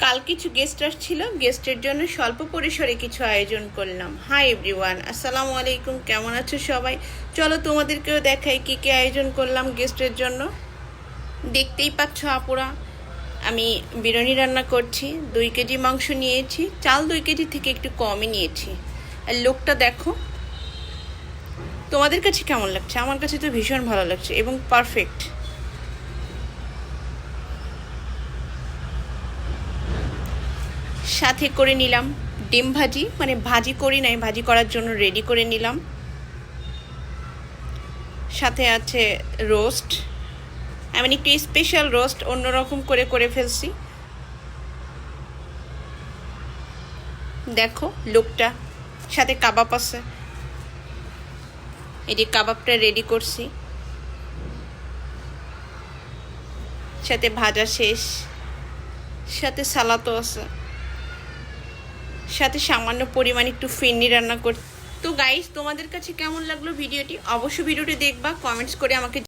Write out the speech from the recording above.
কাল কিছু গেস্ট আসছিল, গেস্টের জন্য স্বল্প পরিসরে কিছু আয়োজন করলাম। হাই এভরিওয়ান, আসসালামু আলাইকুম, কেমন আছো সবাই? চলো তোমাদেরকেও দেখাই কি কি আয়োজন করলাম গেস্টের জন্য। দেখতেই পাচ্ছ আপুরা, আমি বিরিয়ানি রান্না করছি। 2 কেজি মাংস নিয়েছি, চাল 2 কেজি থেকে একটু কমই নিয়েছি। আর লোকটা দেখো, তোমাদের কাছে কেমন লাগছে? আমার কাছে তো ভীষণ ভালো লাগছে এবং পারফেক্ট। সাথে করে নিলাম ডিম ভাজি, মানে ভাজি করি নাই, ভাজি করার জন্য রেডি করে নিলাম। সাথে আছে রোস্ট, আমি একটু স্পেশাল রোস্ট অন্যরকম করে করে ফেলছি। দেখো লোকটা, সাথে কাবাব আছে, এই যে কাবাবটা রেডি করছি। সাথে ভাজা শেষ, সাথে সালাদও আছে, সাথে সামান্য পরিমাণ একটু ফিরনি রান্না করছি। তো গাইস, তোমাদের কাছে কেমন লাগলো ভিডিওটি? অবশ্যই ভিডিওটি দেখবা, কমেন্টস করে আমাকে